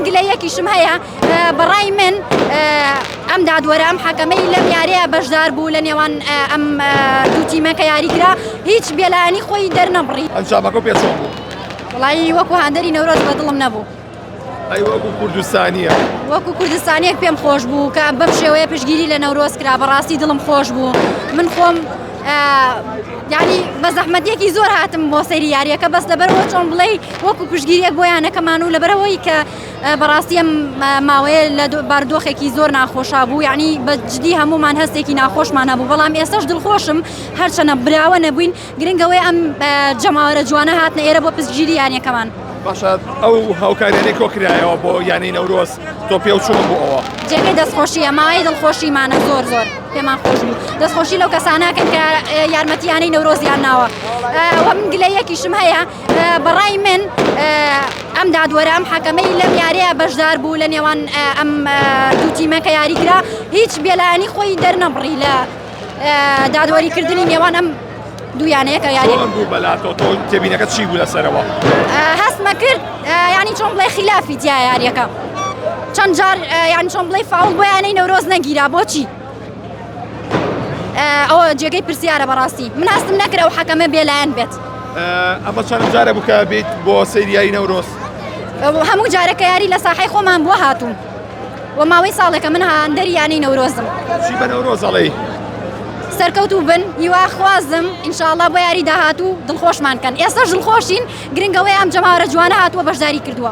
گلەیەکیشم هەیە بەڕای من ئەم دادوەرە ئەم حەکەمەی لەم یاریە بەشدار بوو لە نێوان ئەم دوو تیمەکە یاریکرا هیچ بێلایەنی خۆی دەرنەبڕی. ئەنجامەکە پێ چۆن بوو؟ وڵی وەکو هەندەری نەورۆز بەدڵم نەبوو. ئەی وەکو کوردستانیە وەکو کوردستانیەک پێم خۆش بوو کە بەم شێوەیە پشگیری لە نەورۆز کرا بەڕاستی دڵم خۆش بوو. من خۆم یعنی بە زەحمەتێکی زۆر هاتم بۆ سەیری یاریەکە بەس لەبەرەوە چۆن بڵێ وەکو پشگیریەک بۆ یانەکەمان و لەبەرەوەی کە بەڕاستی ئەم ماوەیە لە باردۆخێکی زۆر ناخۆشا بوو یعنی بەجددی هەمومان هەستێکی ناخۆشمان هەبوو بەڵام ئێستاش دڵخۆشم هەرچەنە براوە نەبووین گرنگەوەی ئەم جەماوەرە جوانە هاتنە ئێرە بۆ پشگیری یاریەکەمان. باشە ئەو هاوکارێنەی کۆکرایەوە بۆ یانەی نەورۆز تۆ پێ و چۆن بوو ئەوە؟ جێگەی دەستخۆشیە ماوەی دڵخۆشیمانە زۆر پێمان خۆش بوو دەستخۆشی لەو کەساناکەن کە یارمەتیانەی نەورۆزیان ناوە. وە من گلەیەکیشم هەیە بەڕای من ئەم دادوەرە ئەم حەکەمەی لەم یاریە بەشدار بوو لە نێوان ئەم دوو تیمەکە یاریکرا هیچ بێلایەنی خۆی دەرنەبڕی لە دادوەریکردنی نێوان ئەم دوویانەیەکە یاری بوو بەلاتۆ تۆ تێبینەکە چی بوو لەسەرەوە؟ هەستمە کرد ینی چۆن بڵێ خلافی تیا یاریەکە چەند جار یانی چۆن بڵێ فاول بۆ یانەی نەورۆز نەگیرا بۆچی؟ ئەوە جێگەی پرسیارە بەڕاستی من هەستم نەکرا و حەکەمە بێلایەن بێت. ئەمە چەند جارە بوو کە بێت بۆ سەیری یاری نەورۆز؟ هەموو جارەکە یاری لە ساحەی خۆمان بووە هاتووم و ماوەی ساڵێکە من هەندەری یانەی نەورۆزم. چی بە نەورۆز ئەڵێی؟ سەرکەوتوو بن هیوا خوازم ئینشاءڵڵا بۆ یاری داهاتوو دڵخۆشمان کەن ئێستاش دڵخۆشین گرنگەوەی ئەم جەماوەرە جوانە هاتووە بەشداری کردووە.